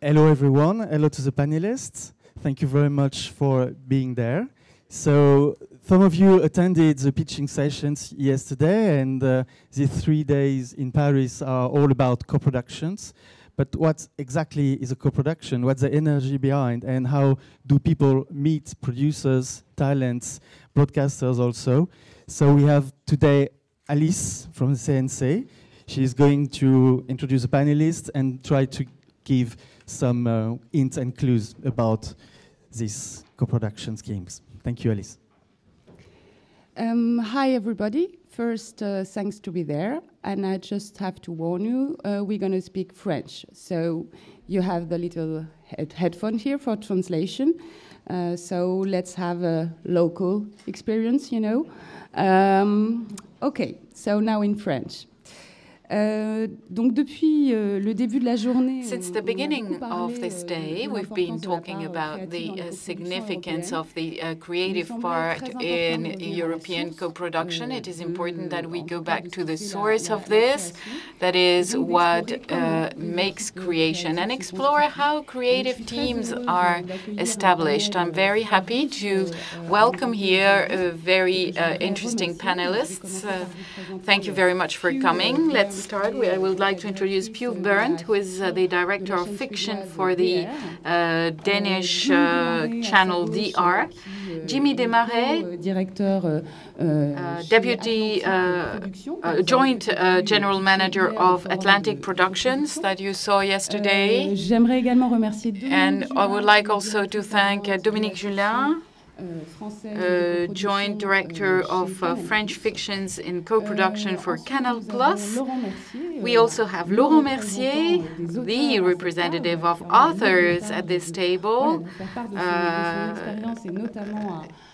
Hello everyone, hello to the panelists. Thank you very much for being there. So some of you attended the pitching sessions yesterday, and the 3 days in Paris are all about co-productions. But what exactly is a co-production? What's the energy behind, and how do people meet producers, talents, broadcasters also? So we have today Alice from the CNC. She's going to introduce the panelists and try to give some hints and clues about these co-production schemes. Thank you, Alice. Hi, everybody. First, thanks to be there. And I just have to warn you, we're going to speak French. So you have the little headphone here for translation. So let's have a local experience, you know. OK, so now in French. Donc depuis le début de la journée, since the beginning of this day, we've been talking about the significance of the creative part in European co-production. It is important that we go back to the source of this, that is what makes creation, and explore how creative teams are established. I'm very happy to welcome here very interesting panelists. Thank you very much for coming. Let's start. I would like to introduce Pugh Berndt, who is the director of fiction for the Danish channel DR. Jimmy Desmarais, deputy joint general manager of Atlantic Productions that you saw yesterday. And I would like also to thank Dominique Julin, joint director of French fictions in co-production for Canal+. We also have Laurent Mercier, the representative of authors at this table.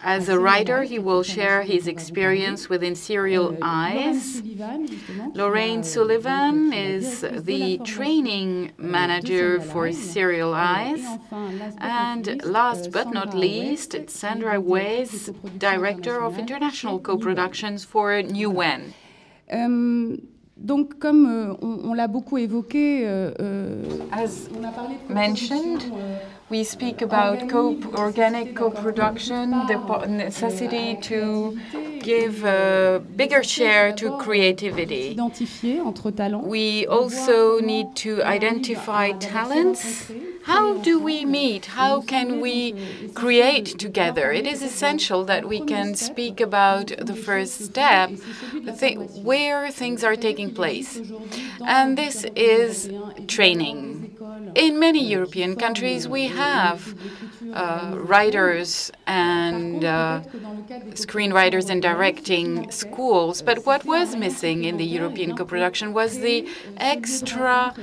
As a writer, he will share his experience within Serial Eyes. Lorraine Sullivan is the training manager for Serial Eyes. And last but not least, Sandra Weiss, director of international co-productions for Newen. Donc, comme on l'a beaucoup évoqué, as mentioned, we speak about organic co-production, the necessity to give a bigger share to creativity. We also need to identify talents. How do we meet? How can we create together? It is essential that we can speak about the first step, where things are taking place. And this is training. In many European countries, we have writers and screenwriters and directing schools. But what was missing in the European co-production was the extra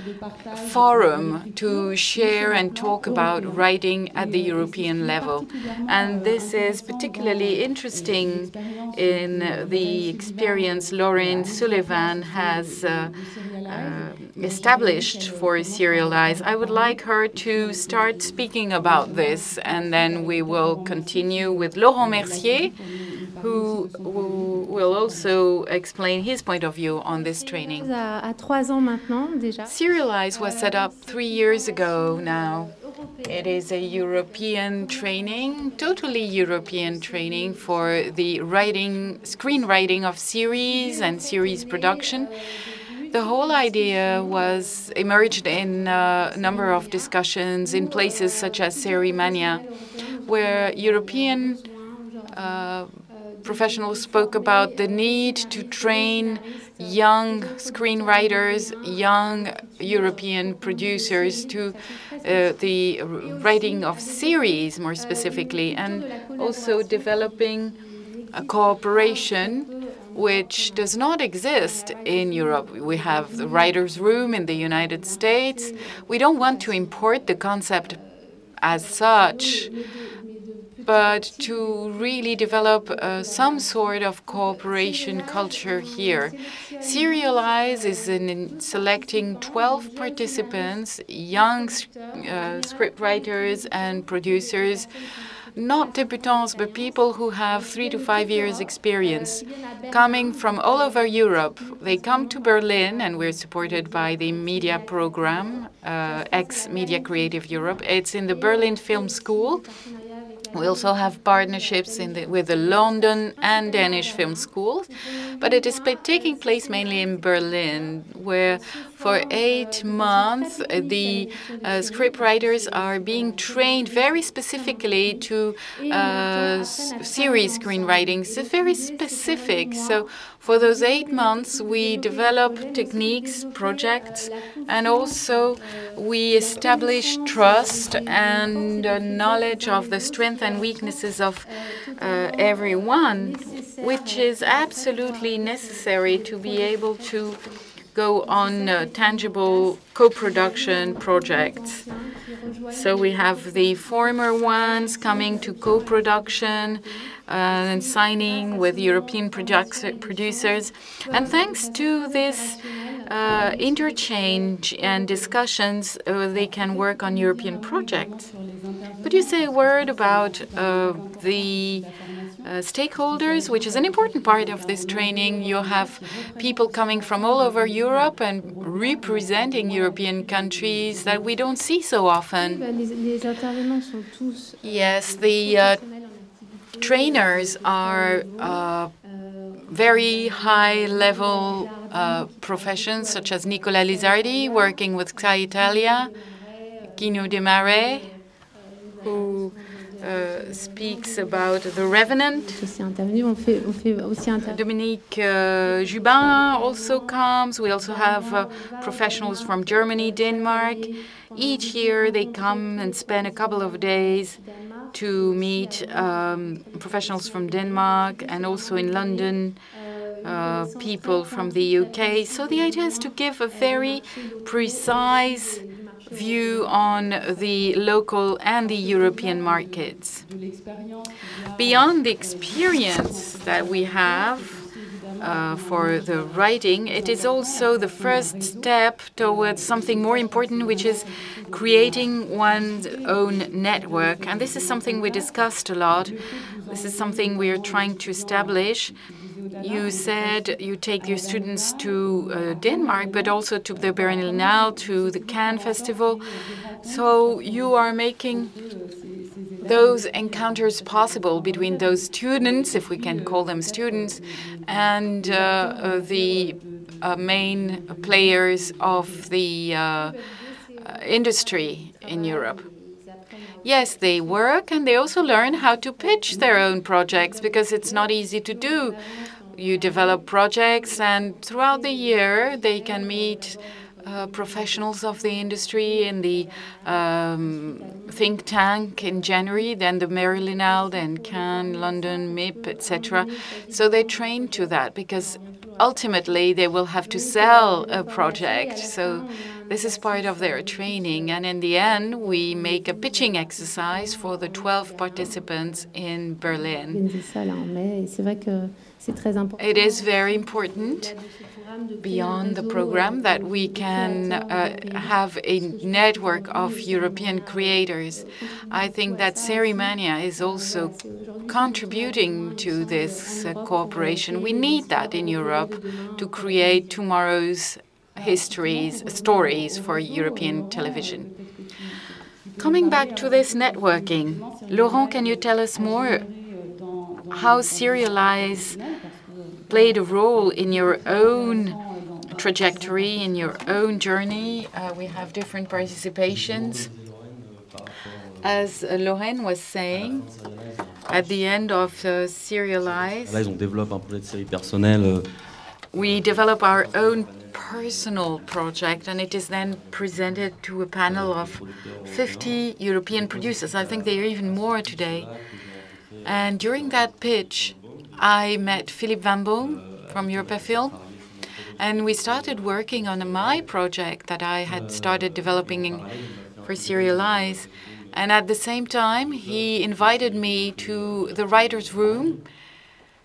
forum to share and talk about writing at the European level. And this is particularly interesting in the experience Lorraine Sullivan has established for Serial Eyes. I would like her to start speaking about this, and then we will continue with Laurent Mercier, who will also explain his point of view on this training. Serial Eyes was set up 3 years ago now. It is a European training, totally European training for the screenwriting of series and series production. The whole idea was emerged in a number of discussions in places such as Séries Mania, where European professionals spoke about the need to train young screenwriters, young European producers to the writing of series more specifically, and also developing a cooperation which does not exist in Europe. We have the writer's room in the United States. We don't want to import the concept as such, but to really develop some sort of cooperation culture here. Serial Eyes is in selecting 12 participants, young scriptwriters and producers, not debutants, but people who have 3 to 5 years experience, coming from all over Europe. They come to Berlin, and we're supported by the media program, ex-Media Creative Europe. It's in the Berlin Film School. We also have partnerships with the London and Danish film schools, but it is taking place mainly in Berlin, where for 8 months the scriptwriters are being trained very specifically to series screenwriting. It's very specific. So for those 8 months, we develop techniques, projects, and also we establish trust and knowledge of the strengths and weaknesses of everyone, which is absolutely necessary to be able to go on tangible co-production projects. So we have the former ones coming to co-production and signing with European producers. And thanks to this interchange and discussions, they can work on European projects. Could you say a word about the stakeholders, which is an important part of this training? You have people coming from all over Europe and representing European countries that we don't see so often. Yes, the trainers are very high-level professions, such as Nicola Lizardi, working with Sky Italia, Guino Desmarais, who speaks about The Revenant. Dominique Jubin also comes. We also have professionals from Germany, Denmark. Each year they come and spend a couple of days to meet professionals from Denmark and also in London, people from the UK. So the idea is to give a very precise view on the local and the European markets. Beyond the experience that we have for the writing, it is also the first step towards something more important, which is creating one's own network. And this is something we discussed a lot. This is something we are trying to establish. You said you take your students to Denmark, but also to the Berlinale, to the Cannes Festival. So you are making those encounters possible between those students, if we can call them students, and the main players of the industry in Europe. Yes, they work and they also learn how to pitch their own projects, because it's not easy to do. You develop projects, and throughout the year they can meet professionals of the industry in the think tank in January, then the Berlinale, then Cannes, London, MIP, etc. So they train to that, because ultimately they will have to sell a project. So this is part of their training. And in the end, we make a pitching exercise for the 12 participants in Berlin. It is very important, beyond the program, that we can have a network of European creators. I think that Séries Mania is also contributing to this cooperation. We need that in Europe to create tomorrow's stories for European television. Coming back to this networking, Laurent, can you tell us more how Serialize played a role in your own trajectory, in your own journey? We have different participations. As Lorraine was saying, at the end of Serialize, we develop our own personal project, and it is then presented to a panel of 50 European producers. I think there are even more today. And during that pitch, I met Philippe Van Boom from Europafilm, and we started working on my project that I had started developing for Serialize. And at the same time, he invited me to the writer's room,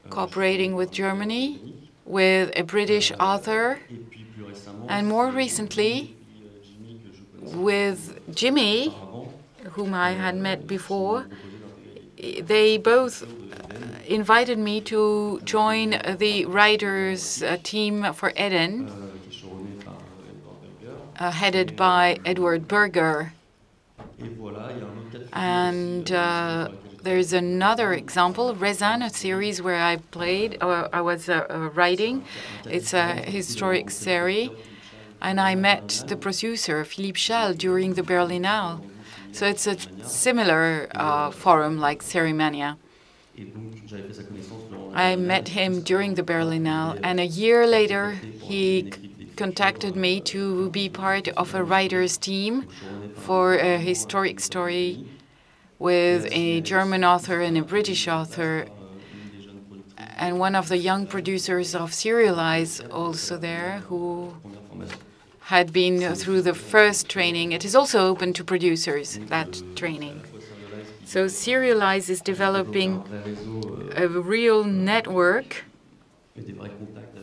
cooperating with Germany, with a British author, and more recently with Jimmy, whom I had met before. they both invited me to join the writers' team for Eden, headed by Edward Berger. And there's another example, Rezan, a series where I was writing. It's a historic series. And I met the producer, Philippe Schall, during the Berlinale. So it's a similar forum like Séries Mania. I met him during the Berlinale, and a year later he contacted me to be part of a writer's team for a historic story with a German author and a British author, and one of the young producers of Serialize also there, who had been through the first training. It is also open to producers, that training. So Serialize is developing a real network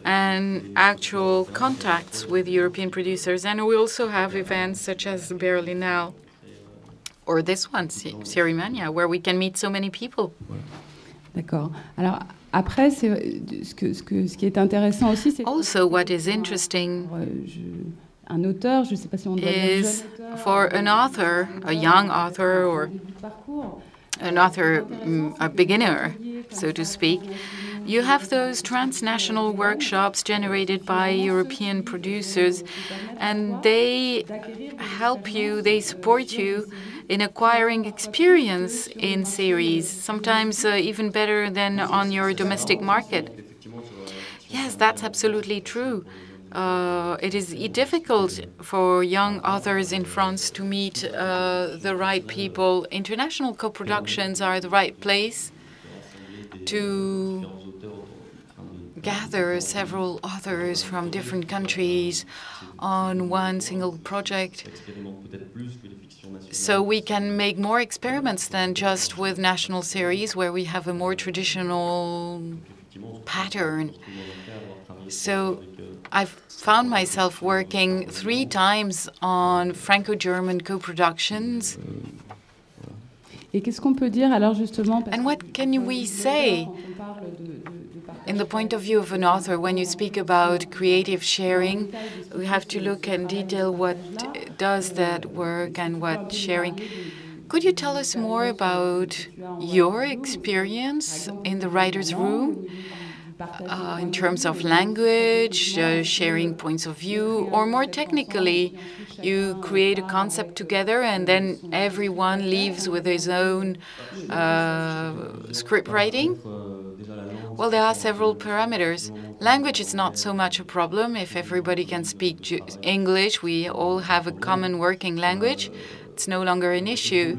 and actual contacts with European producers. And we also have events such as the Berlinale, or this one, Séries Mania, where we can meet so many people. D'accord. Alors, après, ce qui est intéressant aussi, c'est also what is interesting un auteur, je sais pas si on doit dire is for an author, a young author, or an author, a beginner, so to speak, you have those transnational workshops generated by European producers, and they help you, they support you in acquiring experience in series, sometimes even better than on your domestic market. Yes, that's absolutely true. It is difficult for young authors in France to meet the right people. International co-productions are the right place to gather several authors from different countries on one single project. So we can make more experiments than just with national series, where we have a more traditional pattern. So I've found myself working 3 times on Franco-German co-productions. And what can we say in the point of view of an author when you speak about creative sharing? We have to look in detail what does that work and what sharing. Could you tell us more about your experience in the writer's room? In terms of language, sharing points of view, or more technically, you create a concept together and then everyone leaves with his own script writing? Well, there are several parameters. Language is not so much a problem. If everybody can speak English, we all have a common working language. It's no longer an issue.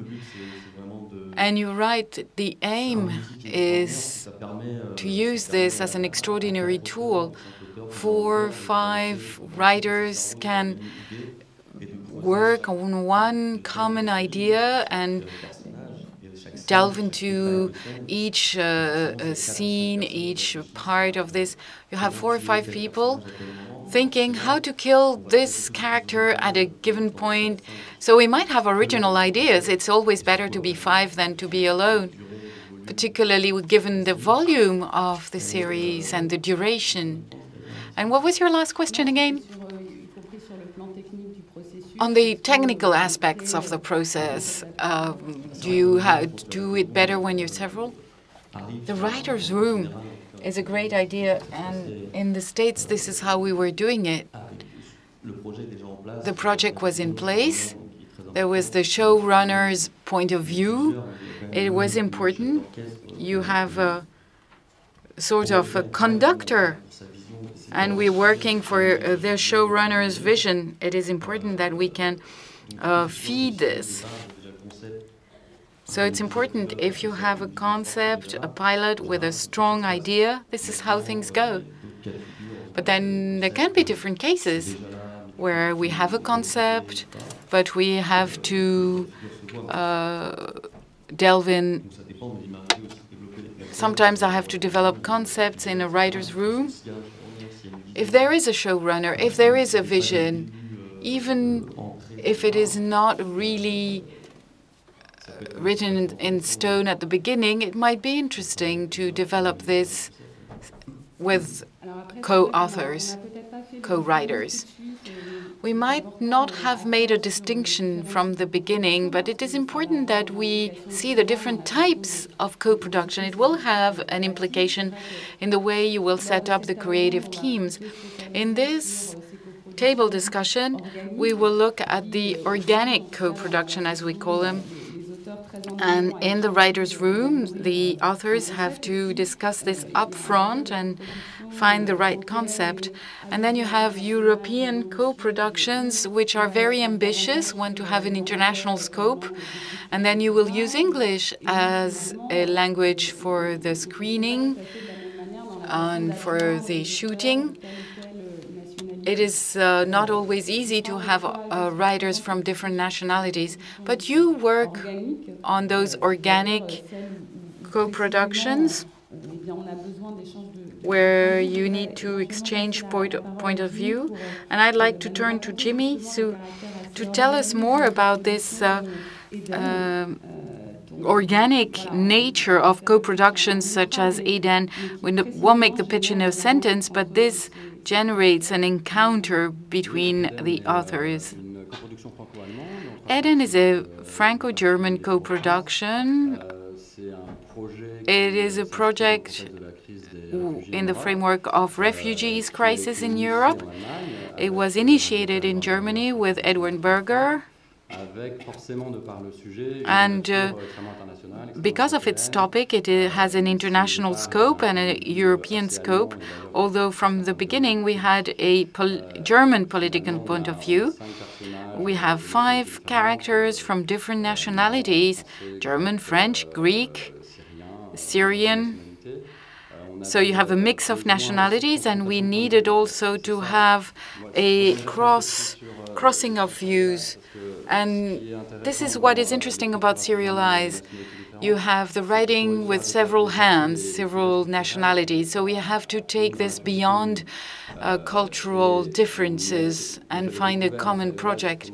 And you're right, the aim is to use this as an extraordinary tool. 4 or 5 writers can work on one common idea and delve into each scene, each part of this. You have 4 or 5 people thinking how to kill this character at a given point. So we might have original ideas. It's always better to be 5 than to be alone, particularly given the volume of the series and the duration. And what was your last question again? On the technical aspects of the process, do you do it better when you're several? The writer's room is a great idea, and in the States, this is how we were doing it. The project was in place. There was the showrunner's point of view. It was important. You have a sort of a conductor, and we're working for the showrunner's vision. It is important that we can feed this. So it's important if you have a concept, a pilot with a strong idea, this is how things go. But then there can be different cases where we have a concept, but we have to delve in. Sometimes I have to develop concepts in a writer's room. If there is a showrunner, if there is a vision, even if it is not really written in stone at the beginning, it might be interesting to develop this with co-authors, co-writers. We might not have made a distinction from the beginning, but it is important that we see the different types of co-production. It will have an implication in the way you will set up the creative teams. In this table discussion, we will look at the organic co-production, as we call them. And in the writer's room, the authors have to discuss this up front and find the right concept. And then you have European co-productions, which are very ambitious, want to have an international scope. And then you will use English as a language for the screening and for the shooting. It is not always easy to have writers from different nationalities, but you work on those organic co-productions where you need to exchange point of view. And I'd like to turn to Jimmy to tell us more about this organic nature of co-productions such as Eden. We won't make the pitch in a sentence, but this generates an encounter between the authors. Eden is a Franco-German co-production. It is a project in the framework of refugees crisis in Europe. It was initiated in Germany with Edward Berger. And because of its topic, it has an international scope and a European scope, although from the beginning we had a German political point of view. We have 5 characters from different nationalities: German, French, Greek, Syrian. So you have a mix of nationalities, and we needed also to have a crossing of views. And this is what is interesting about Serialize. You have the writing with several hands, several nationalities. So we have to take this beyond cultural differences and find a common project.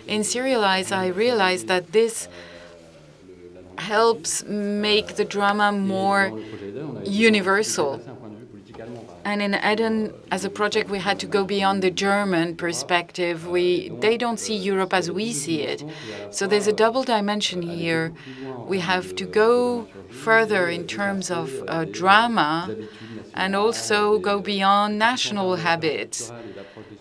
In Serialize, I realized that this helps make the drama more universal. And in Eden, as a project, we had to go beyond the German perspective. They don't see Europe as we see it. So there's a double dimension here. We have to go further in terms of drama and also go beyond national habits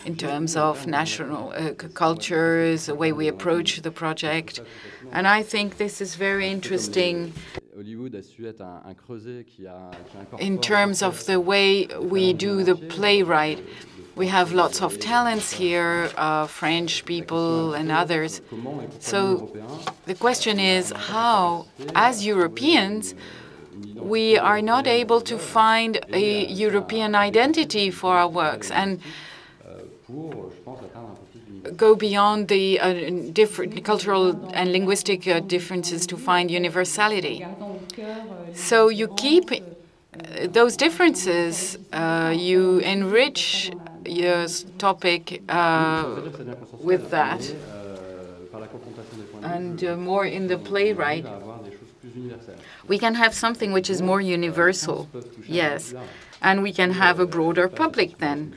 in terms of national cultures, the way we approach the project. And I think this is very interesting in terms of the way we do the playwright. We have lots of talents here, French people and others. So the question is how, as Europeans, we are not able to find a European identity for our works and go beyond the different cultural and linguistic differences to find universality. So you keep those differences, you enrich your topic with that, and more in the playwright. We can have something which is more universal, yes, and we can have a broader public then.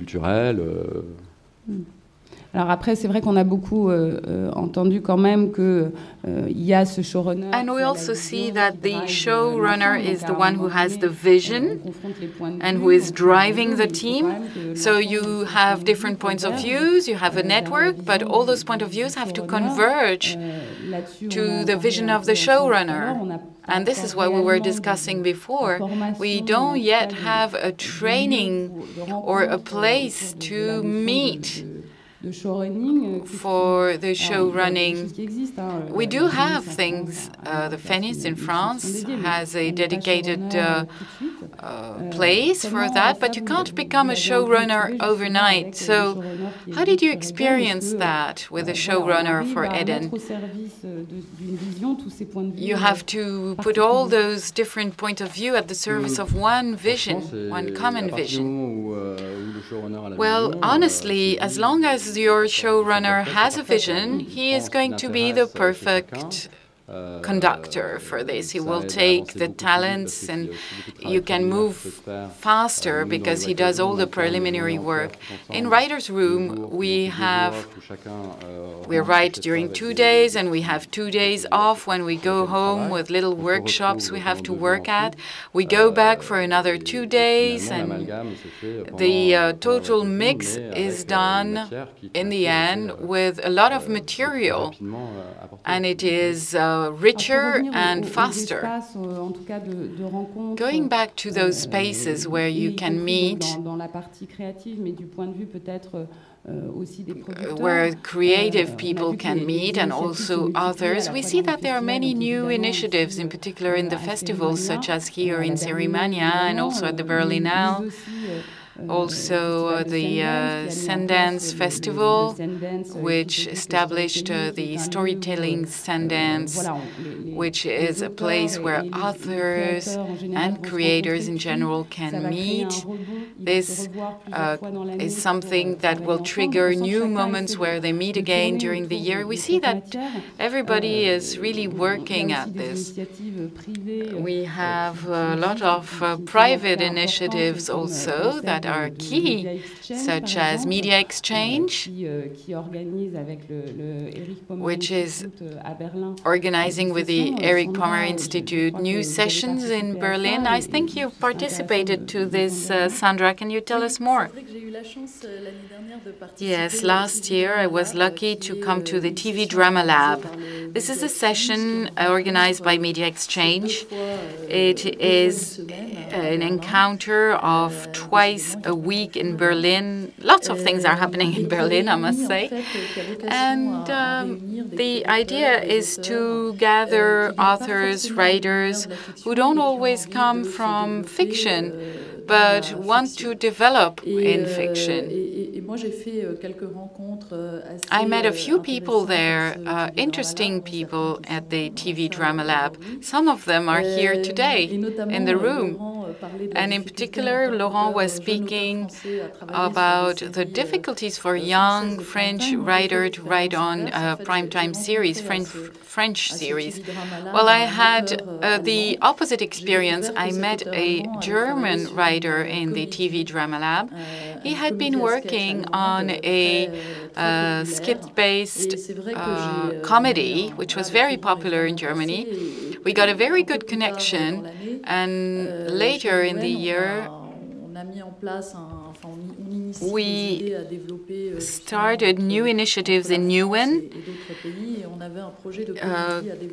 Alors après, c'est vrai qu'on a beaucoup entendu quand même que y a ce showrunner. And we also see that the showrunner is the one who has the vision and who is driving the team. So you have different points of views, you have a network, but all those points of views have to converge to the vision of the showrunner. And this is what we were discussing before. We don't yet have a training or a place to meet for the show running. We do have things. The Phoenix in France has a dedicated place for that, but you can't become a showrunner overnight. So how did you experience that with a showrunner for Eden? You have to put all those different points of view at the service of one vision, one common vision. Well, honestly, as long as your showrunner has a vision, he is going to be the perfect conductor for this. He will take the talents, and you can move faster because he does all the preliminary work. In writer's room, we write during 2 days, and we have 2 days off when we go home with little workshops we have to work at. We go back for another 2 days, and the total mix is done in the end with a lot of material, and it is richer and faster. Going back to those spaces where you can meet, where creative people can meet and also authors, we see that there are many new initiatives, in particular in the festivals, such as here in Séries Mania and also at the Berlinale. Also the Sundance Festival, which established the storytelling Sundance, which is a place where authors and creators in general can meet. This is something that will trigger new moments where they meet again during the year. We see that everybody is really working at this. We have a lot of private initiatives also that are key, such as Media Exchange, which is organizing with the Erich Pommer Institute new sessions in Berlin. I think you participated to this, Sandra. Can you tell us more? Yes, last year I was lucky to come to the TV Drama Lab. This is a session organized by Media Exchange. It is an encounter of twice a week in Berlin. Lots of things are happening in Berlin, I must say. And the idea is to gather authors, writers who don't always come from fiction, but want to develop in fiction. I met a few people there, interesting people at the TV Drama Lab. Some of them are here today in the room. And in particular, Laurent was speaking about the difficulties for young French writers to write on primetime series, French series. Well, I had the opposite experience. I met a German writer in the TV Drama Lab. He had been working on a skit-based comedy, which was very popular in Germany. We got a very good connection, and later in the year, we started new initiatives in Newen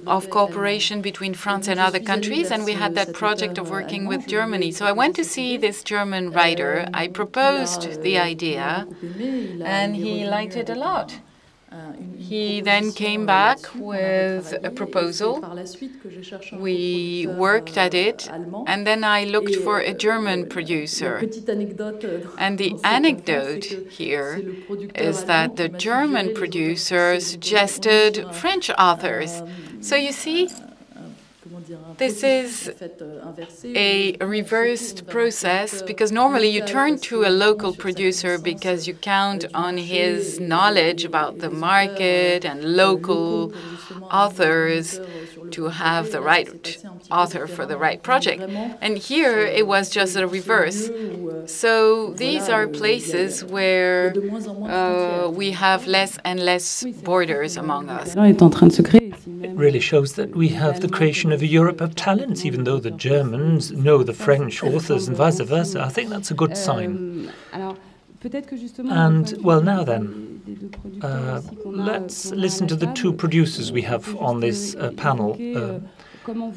of cooperation between France and other countries, and we had that project of working with Germany. So I went to see this German writer. I proposed the idea, and he liked it a lot. He then came back with a proposal. We worked at it, and then I looked for a German producer. And the anecdote here is that the German producer suggested French authors. So you see, this is a reversed process, because normally you turn to a local producer because you count on his knowledge about the market and local authors to have the right author for the right project. And here it was just a reverse. So these are places where we have less and less borders among us. It really shows that we have the creation of a Europe of talents, even though the Germans know the French authors and vice versa. I think that's a good sign. And, well, now then, let's listen to the two producers we have on this panel.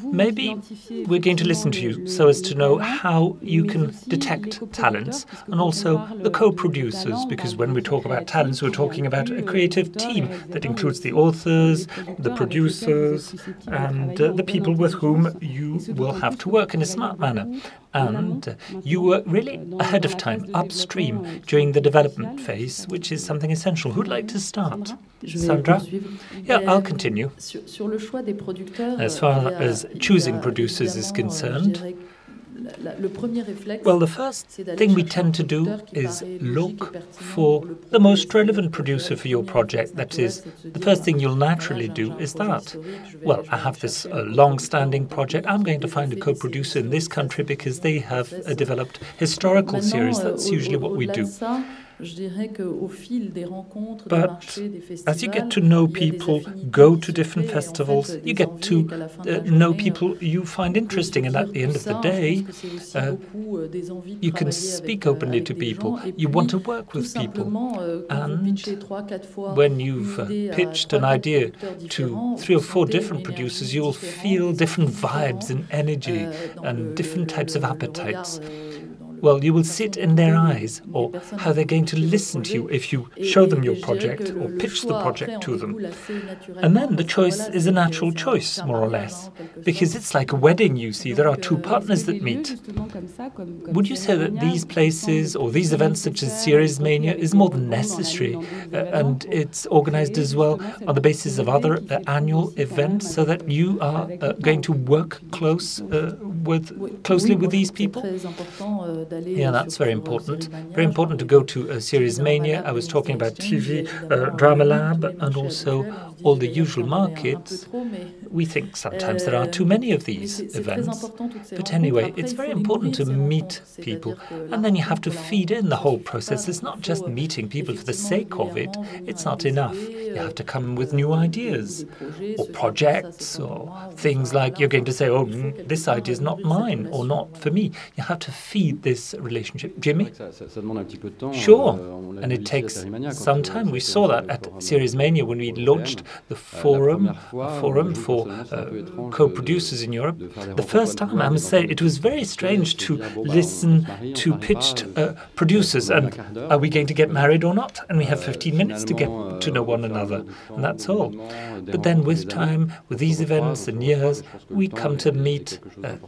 Maybe we're going to listen to you so as to know how you can detect talents, and also the co-producers, because when we talk about talents, we're talking about a creative team that includes the authors, the producers, and the people with whom you will have to work in a smart manner. And you were really ahead of time, upstream, during the development phase, which is something essential. Who'd like to start? Sandra? Yeah, I'll continue. As far as choosing producers is concerned, Well, the first thing we tend to do is look for the most relevant producer for your project. That is, the first thing you'll naturally do is that. Well, I have this long-standing project. I'm going to find a co-producer in this country because they have developed historical series. That's usually what we do. But as you get to know people, go to different festivals, you get to know people you find interesting, and at the end of the day, you can speak openly to people. You want to work with people. And when you've pitched an idea to 3 or 4 different producers, you'll feel different vibes and energy and different types of appetites. Well, you will sit in their eyes, or how they're going to listen to you if you show them your project or pitch the project to them. And then the choice is a natural choice, more or less, because it's like a wedding, you see. There are 2 partners that meet. Would you say that these places or these events such as Séries Mania is more than necessary, and it's organized as well on the basis of other annual events, so that you are going to work closely with these people? Yeah, that's very important. Very important to go to Séries Mania. I was talking about TV, Drama Lab, and also all the usual markets. We think sometimes there are too many of these events. But anyway, it's very important to meet people. And then you have to feed in the whole process. It's not just meeting people for the sake of it. It's not enough. You have to come with new ideas or projects or things like you're going to say, oh, this idea is not mine or not for me. You have to feed this relationship. Jimmy? Sure. And it takes some time. We saw that at Séries Mania when we launched the forum for co-producers in Europe. The first time, I must say, it was very strange to listen to pitched producers and are we going to get married or not? And we have 15 minutes to get to know one another, and that's all. But then with time, with these events and years, we come to meet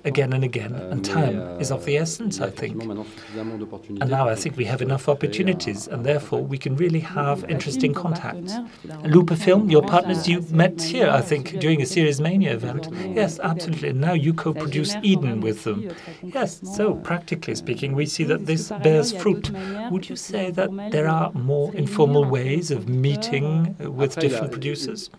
again and again, and time is of the essence, I think. And now I think we have enough opportunities, and therefore we can really have interesting contacts. Looper Film, your partners, you met here, I think, during a Séries Mania event. Yes, absolutely. And now you co-produce Eden with them. Yes, so practically speaking, we see that this bears fruit. Would you say that there are more informal ways of meeting with different producers?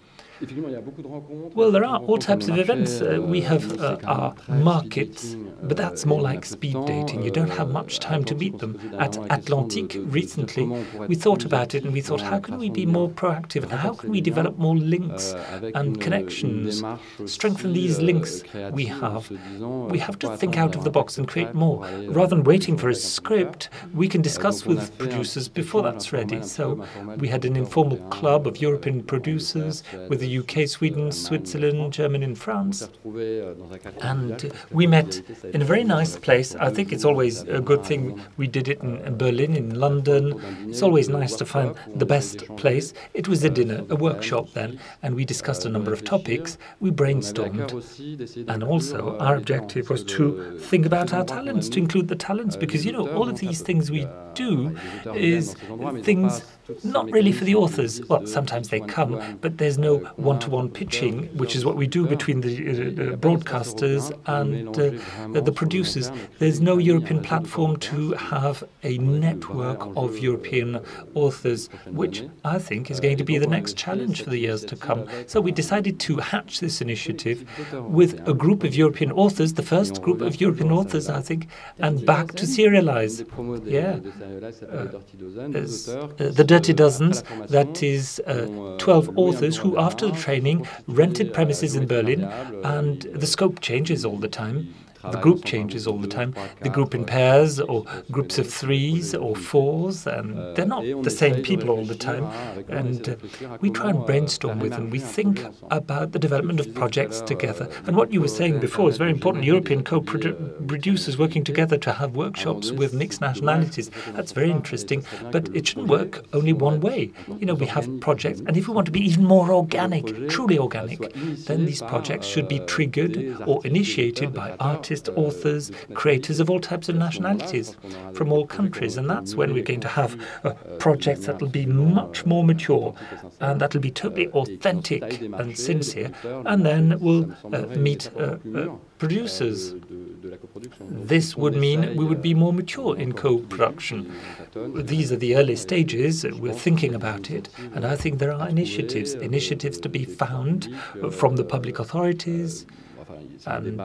Well, there are all types of events. We have our markets, but that's more like speed dating. You don't have much time to meet them. At Atlantique recently, we thought about it and we thought, how can we be more proactive and how can we develop more links and connections, strengthen these links we have? We have to think out of the box and create more. Rather than waiting for a script, we can discuss with producers before that's ready. So we had an informal club of European producers with the UK, Sweden, Switzerland, Germany and France. And we met in a very nice place. I think it's always a good thing we did it in Berlin, in London. It's always nice to find the best place. It was a dinner, a workshop then, and we discussed a number of topics. We brainstormed. And also our objective was to think about our talents, to include the talents, because, you know, all of these things we do is things not really for the authors. Well, sometimes they come, but there's no one-to-one pitching, which is what we do between the broadcasters and the producers. There's no European platform to have a network of European authors, which I think is going to be the next challenge for the years to come. So we decided to hatch this initiative with a group of European authors, the first group of European authors, I think, and back to serialize. Yeah. The Dirty Dozens, that is 12 authors who, after the training, rented premises in Berlin, and the scope changes all the time. The group changes all the time. The group in pairs or groups of 3s or 4s, and they're not the same people all the time. And we try and brainstorm with them. We think about the development of projects together. And what you were saying before is very important. European co-producers working together to have workshops with mixed nationalities. That's very interesting. But it shouldn't work only one way. You know, we have projects, and if we want to be even more organic, truly organic, then these projects should be triggered or initiated by artists artists, authors, creators of all types of nationalities from all countries. And that's when we're going to have projects that will be much more mature and that will be totally authentic and sincere. And then we'll meet producers. This would mean we would be more mature in co-production. These are the early stages. We're thinking about it. And I think there are initiatives to be found from the public authorities. And,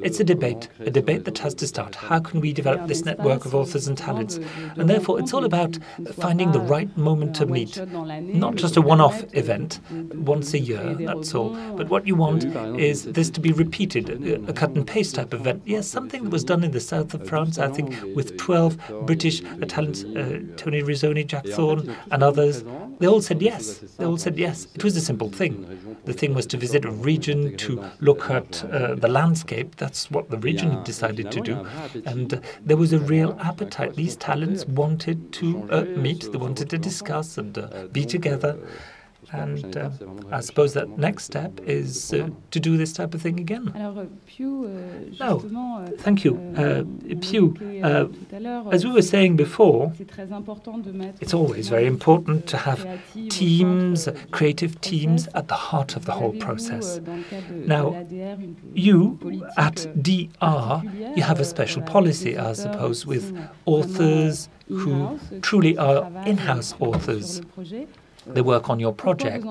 it's a debate that has to start. How can we develop this network of authors and talents? And therefore, it's all about finding the right moment to meet. Not just a one-off event, once a year, that's all. But what you want is this to be repeated, a cut-and-paste type of event. Yes, something that was done in the south of France, I think, with 12 British talents, Tony Rizzoni, Jack Thorne, and others. They all said yes. It was a simple thing. The thing was to visit a region, to look at the landscape. That's what the region had decided to do. And there was a real appetite. These talents wanted to meet, they wanted to discuss and be together. And I suppose that next step is to do this type of thing again. No, thank you. Pew, as we were saying before, it's always very important to have teams, creative teams, at the heart of the whole process. Now, you at DR, you have a special policy, I suppose, with authors who truly are in-house authors. They work on your project.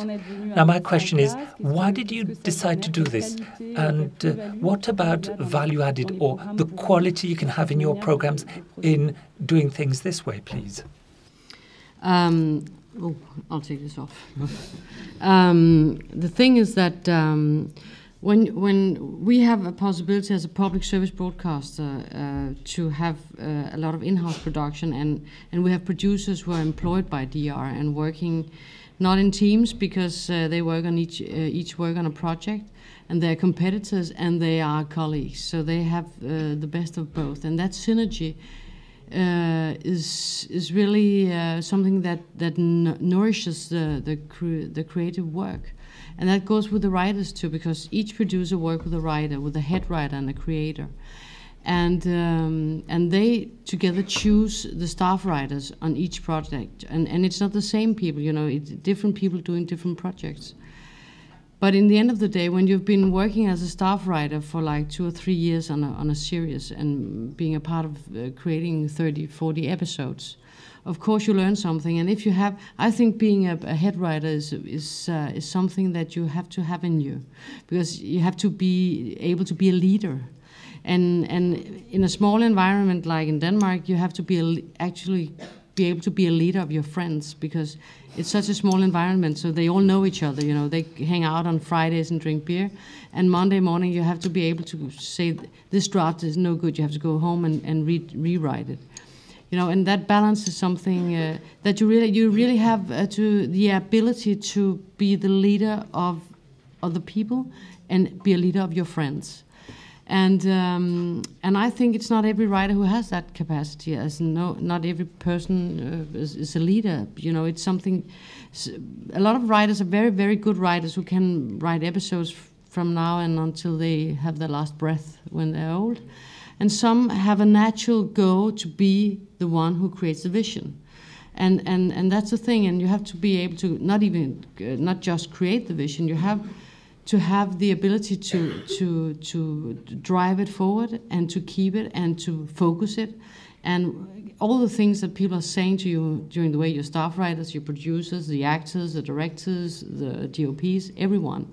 Now, my question is, why did you decide to do this? And what about value added or the quality you can have in your programs in doing things this way, please? I'll take this off. The thing is that when we have a possibility as a public service broadcaster to have a lot of in-house production, and we have producers who are employed by DR and working not in teams because they work on each work on a project, and they're competitors and they are colleagues, so they have the best of both, and that synergy is really something that nourishes the creative work. And that goes with the writers too, because each producer works with a writer, with a head writer and a creator, and they together choose the staff writers on each project. And it's not the same people, it's different people doing different projects. But in the end of the day, when you've been working as a staff writer for like 2 or 3 years on a series and being a part of creating 30, 40 episodes, of course you learn something. And if you have, I think being a head writer is something that you have to have in you, because you have to be able to be a leader. And in a small environment like in Denmark, you have to actually be able to be a leader of your friends, because it's such a small environment, so they all know each other. They hang out on Fridays and drink beer, and Monday morning you have to be able to say, this draft is no good, you have to go home and rewrite it. And that balance is something that you really have the ability to be the leader of other people and be a leader of your friends. And I think it's not every writer who has that capacity. Not every person is a leader. It's something. A lot of writers are very, very good writers who can write episodes from now and until they have their last breath when they're old. And some have a natural go to be the one who creates the vision. And that's the thing. And you have to be able to not just create the vision. You have to have the ability to drive it forward and to keep it and to focus it. And all the things that people are saying to you during the way, your staff writers, your producers, the actors, the directors, the DOPs, everyone,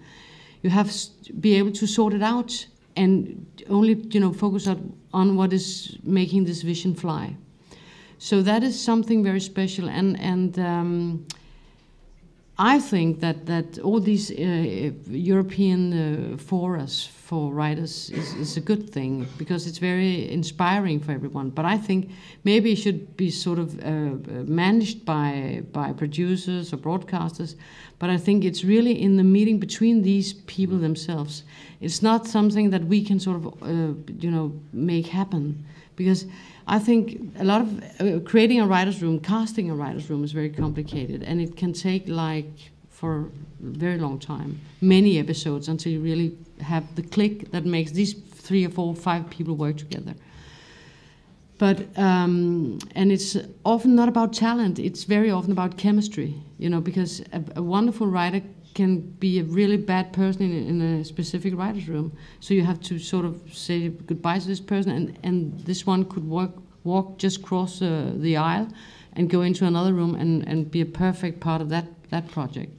you have to be able to sort it out and only focus on what is making this vision fly. So that is something very special, and I think that all these European forums for writers is a good thing, because it's very inspiring for everyone. But I think maybe it should be sort of managed by producers or broadcasters. But I think it's really in the meeting between these people themselves. It's not something that we can sort of make happen, because I think a lot of creating a writer's room, casting a writer's room is very complicated, and it can take like for a very long time, many episodes, until you really have the click that makes these 3 or 4 or 5 people work together. But and it's often not about talent, it's very often about chemistry, you know, because a wonderful writer can be a really bad person in a specific writer's room. So you have to sort of say goodbye to this person, and this one could walk just cross the aisle and go into another room and be a perfect part of that project.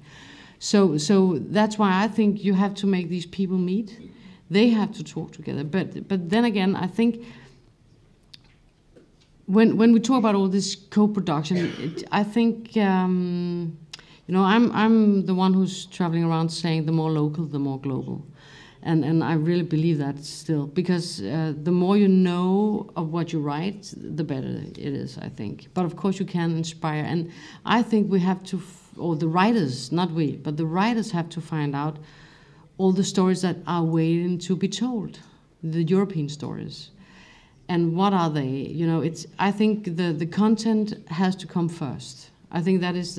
So that's why I think you have to make these people meet. They have to talk together. But then again, I think when we talk about all this co-production, I think you know, I'm the one who's traveling around saying the more local, the more global. And I really believe that still, because the more you know of what you write, the better it is, I think. But of course you can inspire, and I think we have to, or the writers, not we, but the writers have to find out all the stories that are waiting to be told, the European stories. And what are they? You know, I think the content has to come first. I think that is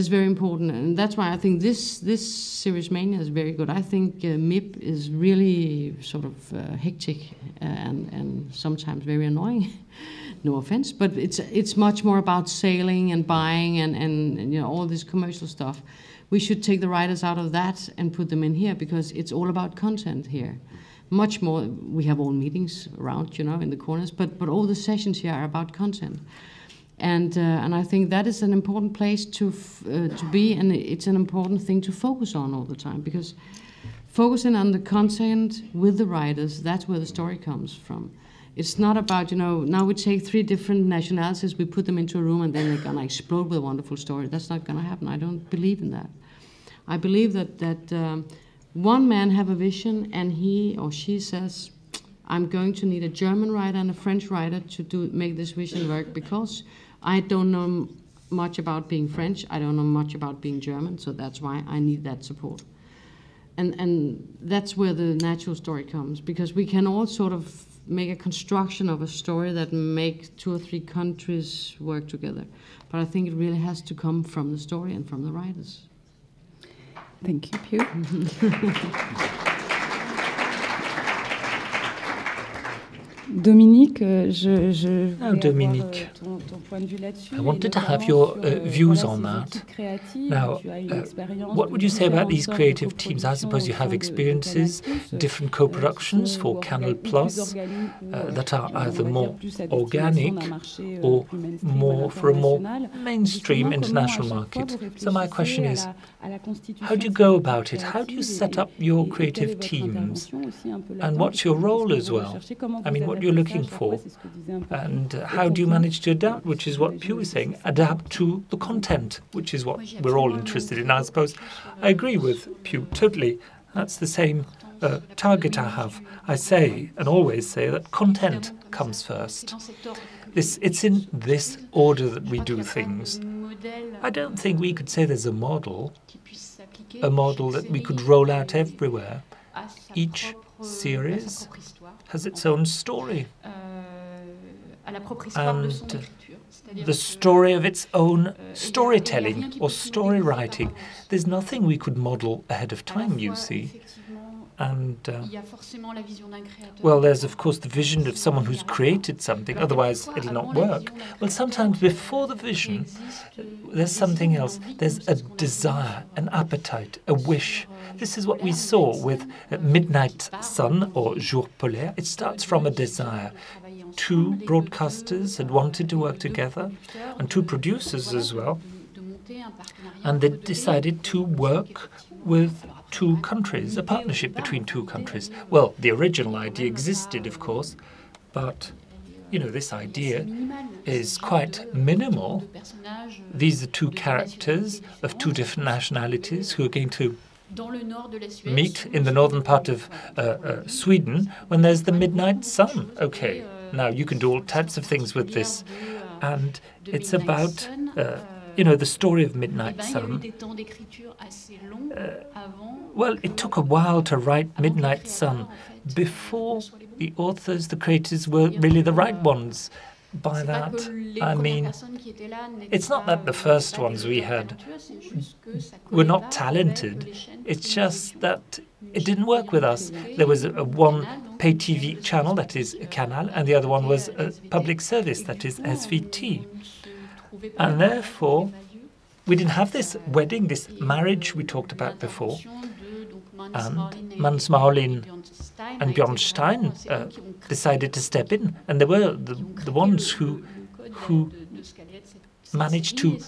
very important, and that's why I think this Séries Mania is very good. I think MIP is really sort of hectic and sometimes very annoying. No offense, but it's much more about sailing and buying and you know, all this commercial stuff. We should take the writers out of that and put them in here, because it's all about content here. Much more. We have all meetings around, you know, in the corners, but all the sessions here are about content. And I think that is an important place to be, and it's an important thing to focus on all the time, because focusing on the content with the writers, that's where the story comes from. It's not about, you know, now we take 3 different nationalities, we put them into a room, and then they're gonna explode with a wonderful story. That's not gonna happen. I don't believe in that. I believe that one man have a vision, and he or she says, I'm going to need a German writer and a French writer to make this vision work, because I don't know much about being French, I don't know much about being German, so that's why I need that support. And that's where the natural story comes, because we can all sort of make a construction of a story that make 2 or 3 countries work together. But I think it really has to come from the story and from the writers. Thank you, Pugh. Dominique, Dominique, I wanted to have your views on that. Now, what would you say about these creative teams? I suppose you have experiences, different co-productions for Canal Plus that are either more organic or more for a more mainstream international market. So my question is, how do you go about it? How do you set up your creative teams? And what's your role as well? I mean, what you're looking for, and how do you manage to adapt, which is what Pugh is saying, adapt to the content, which is what we're all interested in. I suppose I agree with Pugh totally. That's the same target I have. I say, and always say, that content comes first. It's in this order that we do things. I don't think we could say there's a model that we could roll out everywhere. Each series has its own story, and the story of its own storytelling or story writing. There's nothing we could model ahead of time, you see. And, well, there's of course the vision of someone who's created something, otherwise it'll not work. Well, sometimes before the vision, there's something else. There's a desire, an appetite, a wish. This is what we saw with Midnight Sun or Jour Polaire. It starts from a desire. 2 broadcasters had wanted to work together, and 2 producers as well, and they decided to work with 2 countries, a partnership between 2 countries. Well, the original idea existed, of course, but, you know, this idea is quite minimal. These are 2 characters of 2 different nationalities who are going to meet in the northern part of Sweden when there's the midnight sun. Okay, now you can do all types of things with this, and it's about you know, the story of Midnight Sun. Well, it took a while to write Midnight Sun before the authors, the creators, were really the right ones. By that, I mean, it's not that the first ones we had were not talented, it's just that it didn't work with us. There was one pay TV channel, that is Canal, and the other one was a public service, that is SVT. And therefore, we didn't have this wedding, this marriage we talked about before. And Mans Maolin and Bjornstein decided to step in, and they were the ones who managed to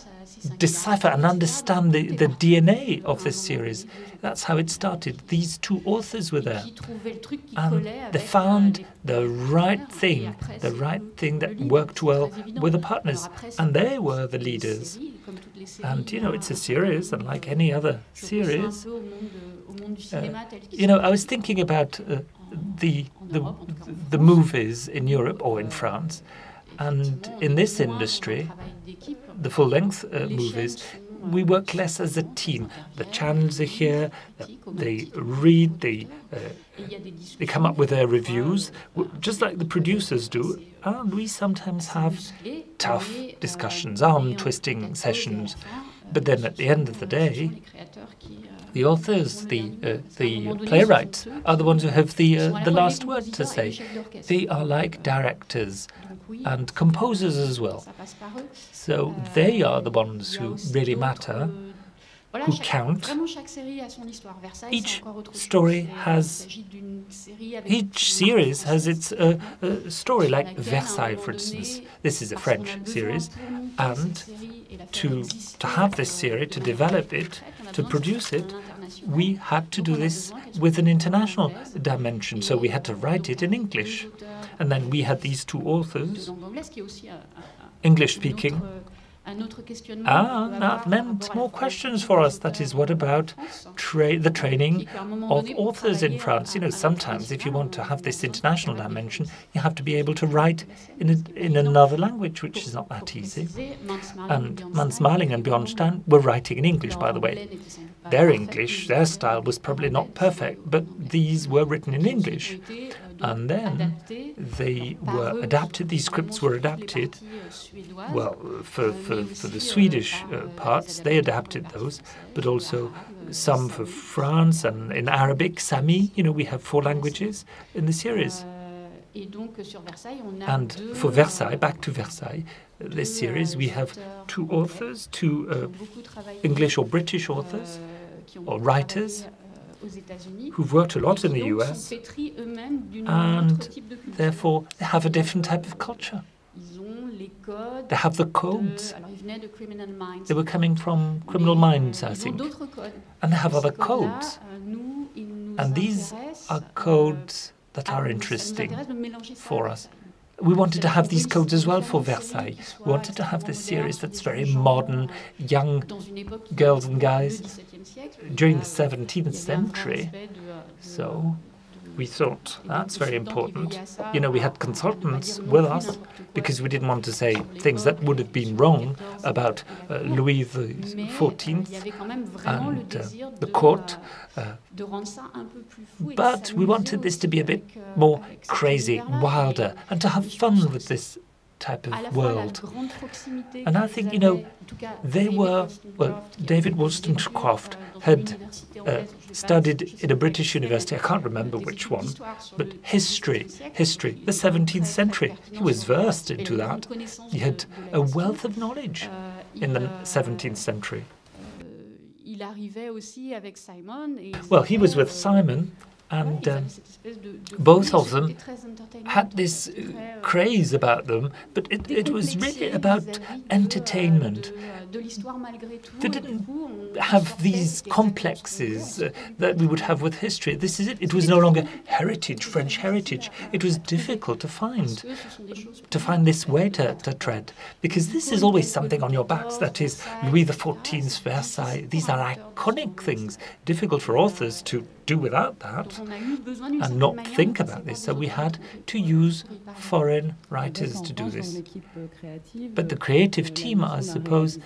decipher and understand the DNA of this series. That's how it started. These two authors were there, and they found the right thing that worked well with the partners, and they were the leaders. And it's a series, and like any other series, I was thinking about the movies in Europe or in France, and in this industry, the full-length movies, we work less as a team. The channels are here, they read, they come up with their reviews, just like the producers do, and we sometimes have tough discussions, arm-twisting sessions. But then at the end of the day, the authors, the playwrights, are the ones who have the last word to say. They are like directors and composers as well. So they are the ones who really matter, who count. Each series has its story, like Versailles, for instance. This is a French series, and to have this series, to develop it, to produce it, we had to do this with an international dimension, so we had to write it in English. And then we had these two authors, English-speaking. That meant more questions for us. That is, what about the training of authors in France? Sometimes if you want to have this international dimension, you have to be able to write in another language, which is not that easy. And Mans Maling and Bjornstein were writing in English, by the way. Their English, their style was probably not perfect, but these were written in English. And then they were adapted, these scripts were adapted, well, for the Swedish parts, they adapted those, but also some for France and in Arabic, Sami, we have 4 languages in the series. And for Versailles, back to Versailles, this series, we have 2 authors, 2 English or British authors, or writers, who've worked a lot in the US, and therefore they have a different type of culture. They have the codes. They were coming from Criminal Minds, I think. And they have other codes. And these are codes that are interesting for us. We wanted to have these codes as well for Versailles. We wanted to have this series that's very modern, young girls and guys during the 17th century. So we thought that's very important. We had consultants with us because we didn't want to say things that would have been wrong about Louis XIV and the court. But we wanted this to be a bit more crazy, wilder, and to have fun with this type of world. And I think, they were, David Wollstonecraft had studied in a British university, I can't remember which one, but history, the 17th century. He was versed into that. He had a wealth of knowledge in the 17th century. Well, he was with Simon, and both of them had this craze about them, but it was really about entertainment. They didn't have these complexes that we would have with history. This is it. It was no longer heritage, French heritage. It was difficult to find this way to tread, because this is always something on your backs. That is Louis XIV's Versailles. These are iconic things, difficult for authors to do without that and not think about this. So we had to use foreign writers to do this. But the creative team, I suppose,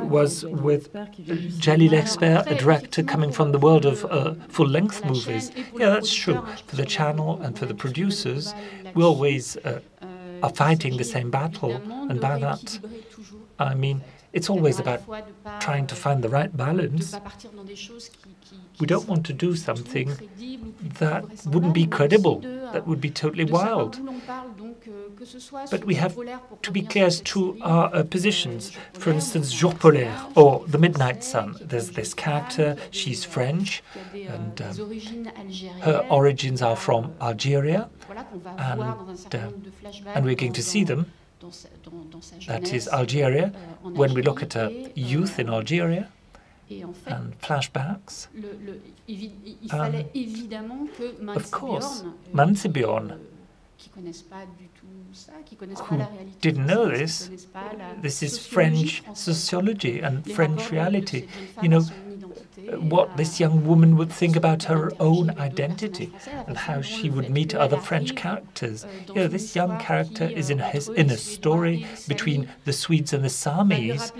was with Jalil Expert, a director coming from the world of full-length movies. Yeah, that's true. For the channel and for the producers, we always are fighting the same battle. And by that, I mean, it's always about trying to find the right balance. We don't want to do something that wouldn't be credible, that would be totally wild. But we have to be clear as to our positions. For instance, Jour polaire or The Midnight Sun. There's this character, she's French, and her origins are from Algeria, and we're going to see them. That is Algeria, when we look at her youth in Algeria, and flashbacks. Of course, Mansibjorn, who didn't know this, this is French sociology and French reality. You know, what this young woman would think about her own identity and how she would meet other French characters. You know, this young character is in a story between the Swedes and the Samis,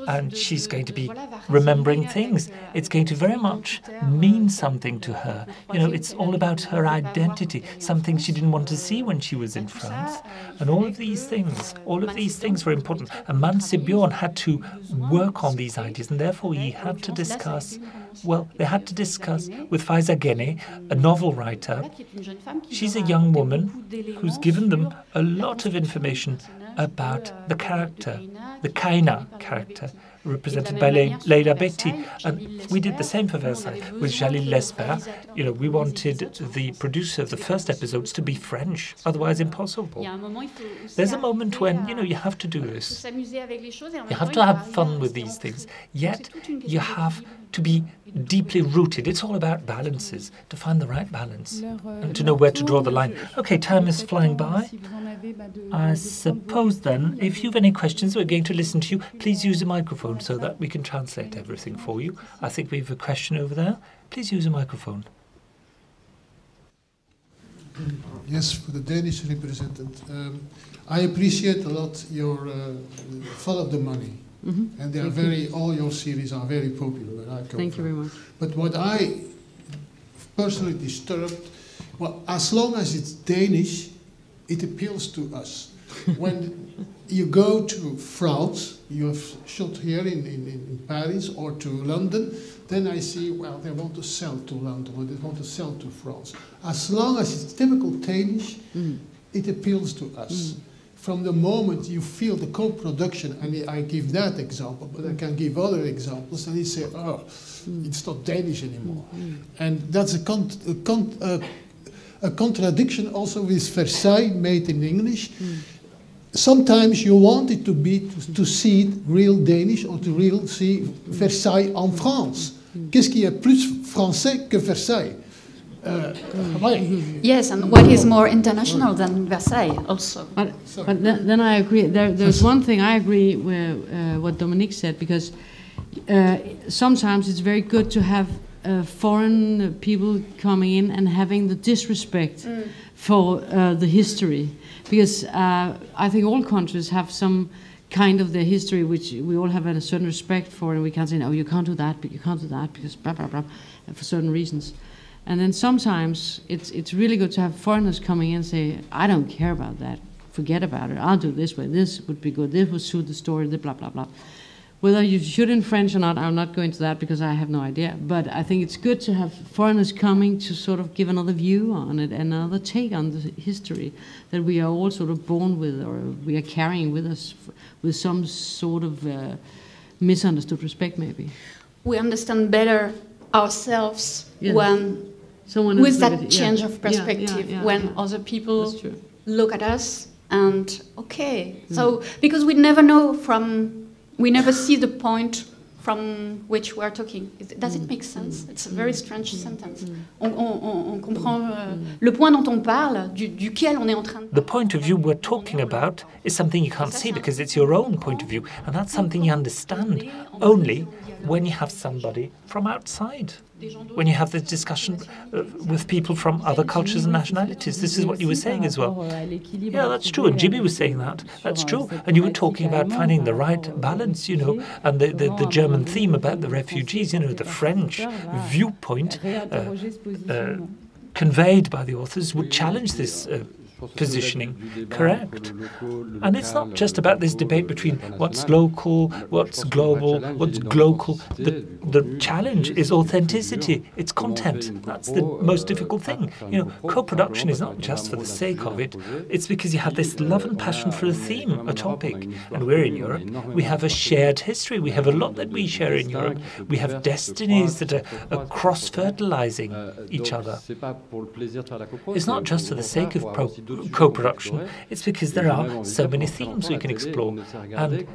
and she's going to be remembering things. It's going to very much mean something to her. You know, it's all about her identity, something she didn't want to see when she was in France. And all of these things were important. And Mansibjorn had to work on these ideas, and therefore he had to discuss. Well, they had to discuss with Faiza Gene, a novel writer. She's a young woman who's given them a lot of information about the character, the Kaina character, represented by Leila Bekti. And we did the same for Versailles with Jalil Lesper. You know, we wanted the producer of the first episodes to be French, otherwise impossible. There's a moment when, you know, you have to do this. You have to have fun with these things, yet you have to be deeply rooted. It's all about balances, to find the right balance and to know where to draw the line. Okay, time is flying by. I suppose then, if you have any questions, we're going to listen to you. Please use a microphone so that we can translate everything for you. I think we have a question over there. Please use a microphone. Yes, for the Danish representative. I appreciate a lot your Follow the Money. Mm-hmm. And they are all your series are very popular. Thank you very much. But what I personally disturbed, well, as long as it's Danish, it appeals to us. When you go to France, you have shot here in Paris or to London, then I see, well, they want to sell to London or they want to sell to France. As long as it's typical Danish, it appeals to us. From the moment you feel the co-production, and I give that example, but I can give other examples, and you say, oh, it's not Danish anymore. And that's a contradiction also with Versailles, made in English. Sometimes you want it to be, to see it real Danish, or to see Versailles en France. Qu'est-ce qui est plus français que Versailles? Yes, and what is more international than Versailles also? But then I agree. There's one thing I agree with what Dominique said, because sometimes it's very good to have foreign people coming in and having the disrespect for the history, because I think all countries have some kind of their history which we all have a certain respect for, and we can't say, no, you can't do that, but you can't do that because blah blah blah, for certain reasons. And then sometimes it's really good to have foreigners coming in and say, I don't care about that, forget about it, I'll do it this way, this would be good, this would suit the story, the blah blah blah. Whether you should in French or not, I'm not going to that because I have no idea. But I think it's good to have foreigners coming to sort of give another view on it, another take on the history that we are all sort of born with, or we are carrying with us with some sort of misunderstood respect, maybe. We understand better ourselves when, with that change of perspective, when other people look at us and, so, because we never know we never see the point from which we are talking. Does it make sense? It's a very strange sentence. On comprend le point dont on parle, duquel on est en train de... The point of view we're talking about is something you can't see because it's your own point of view, and that's something you understand only when you have somebody from outside. When you have this discussion with people from other cultures and nationalities. This is what you were saying as well. Yeah, that's true. And Jimmy was saying that. That's true. And you were talking about finding the right balance, you know, and the German theme about the refugees, you know, the French viewpoint conveyed by the authors would challenge this positioning correct. And it's not just about this debate between what's local, what's global, what's glocal. The challenge is authenticity, it's content. That's the most difficult thing. You know, co-production is not just for the sake of it, it's because you have this love and passion for a theme, a topic. And we're in Europe, we have a shared history, we have a lot that we share in Europe. We have destinies that are cross-fertilizing each other. It's not just for the sake of co-production, it's because there are so many themes we can explore. And,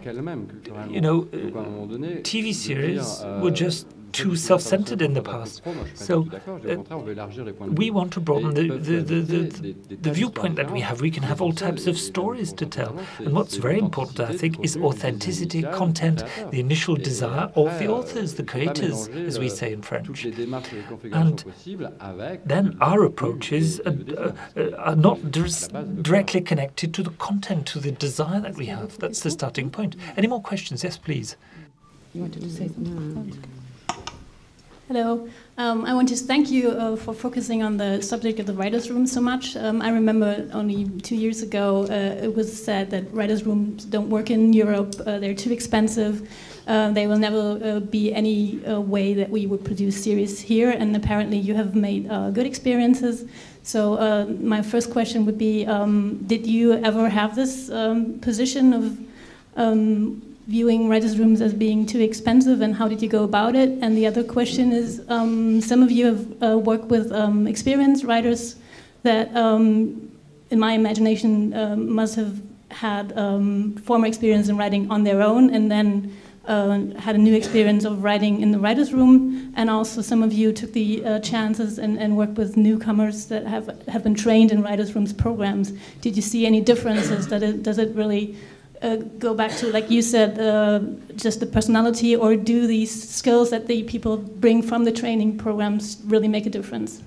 you know, TV series were just too self-centered in the past. So we want to broaden the viewpoint that we have. We can have all types of stories to tell. And what's very important, I think, is authenticity, content, the initial desire of the authors, the creators, as we say in French. And then our approaches are not directly connected to the content, to the desire that we have. That's the starting point. Any more questions? Yes, please. You wanted to say something? Hello. I want to thank you for focusing on the subject of the writers' room so much. I remember only 2 years ago it was said that writers' rooms don't work in Europe. They're too expensive. They will never be any way that we would produce series here. And apparently you have made good experiences. So my first question would be, did you ever have this position of viewing writers' rooms as being too expensive, and how did you go about it? And the other question is, some of you have worked with experienced writers that, in my imagination, must have had former experience in writing on their own, and then had a new experience of writing in the writers' room. And also some of you took the chances and worked with newcomers that have been trained in writers' rooms programs. Did you see any differences? Does it really go back to, like you said, just the personality, or do these skills that the people bring from the training programs really make a difference?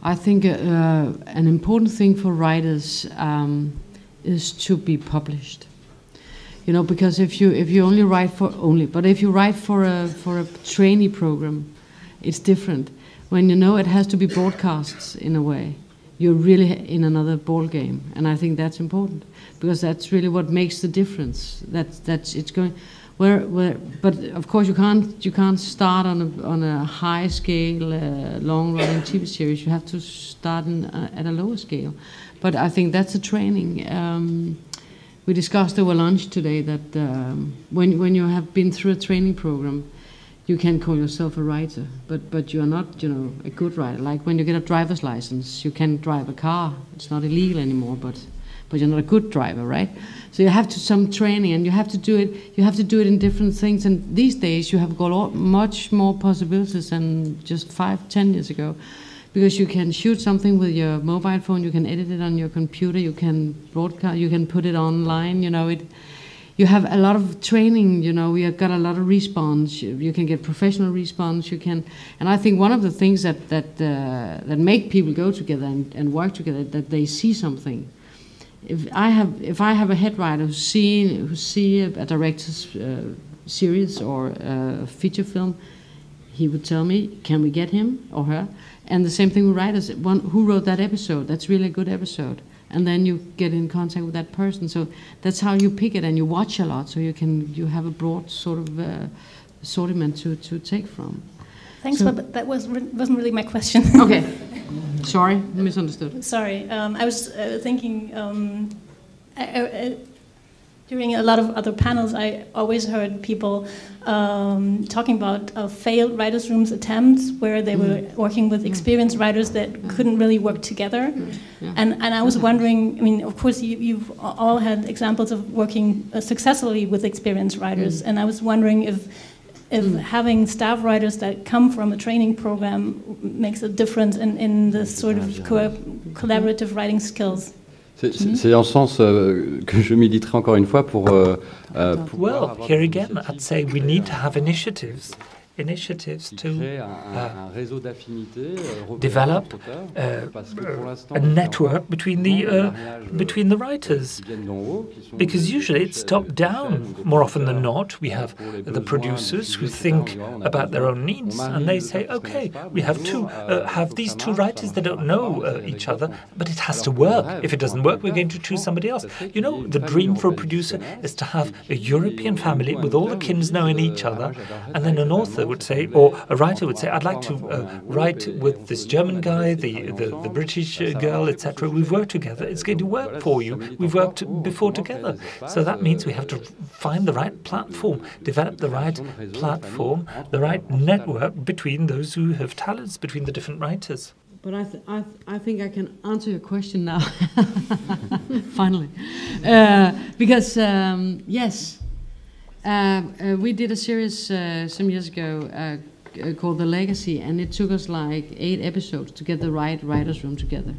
I think an important thing for writers is to be published. You know, because if you only write but if you write for a trainee program, it's different. When you know it has to be broadcasts in a way, you're really in another ball game, and I think that's important, because that's really what makes the difference. That's it's going but of course you can't start on a high scale long running TV series. You have to start at a lower scale. But I think that's a training. We discussed over lunch today that when you have been through a training program, you can call yourself a writer, but you are not, you know, a good writer. Like when you get a driver's license, you can drive a car. It's not illegal anymore, but you're not a good driver, right? So you have to some training, and you have to do it. You have to do it in different things. And these days, you have got much more possibilities than just 5-10 years ago, because you can shoot something with your mobile phone. You can edit it on your computer. You can broadcast. You can put it online. You know it. You have a lot of training, you know, we have got a lot of response. You can get professional response, you can, and I think one of the things that make people go together and work together, that they see something. If I have a head writer who see a director's series or a feature film, he would tell me, can we get him or her? And the same thing with writers. Who wrote that episode? That's really a good episode. And then you get in contact with that person. So that's how you pick it, and you watch a lot, so you have a broad sort of assortment to take from. Thanks, so, but that wasn't really my question. Okay, sorry, misunderstood. Sorry, I was thinking. During a lot of other panels, I always heard people talking about failed writers' rooms attempts where they were working with experienced writers that couldn't really work together. Yeah. And I was wondering, I mean, of course, you've all had examples of working successfully with experienced writers, and I was wondering if having staff writers that come from a training program makes a difference in the sort of collaborative writing skills. C'est en sens que je militerai encore une fois pour... Well, here again, I'd say we need to have initiatives initiatives to develop a network between the writers, because usually it's top down. More often than not, we have the producers who think about their own needs, and they say, okay, we have these two writers that don't know each other, but it has to work. If it doesn't work, we're going to choose somebody else. You know, the dream for a producer is to have a European family with all the kins knowing each other, and then an author would say, or a writer would say, I'd like to write with this German guy, the British girl, etc. We've worked together. It's going to work for you. We've worked before together. So that means we have to find the right platform, develop the right platform, the right network between those who have talents, between the different writers. But I think I can answer your question now, finally, because yes, we did a series some years ago called The Legacy, and it took us like 8 episodes to get the right writers' room together.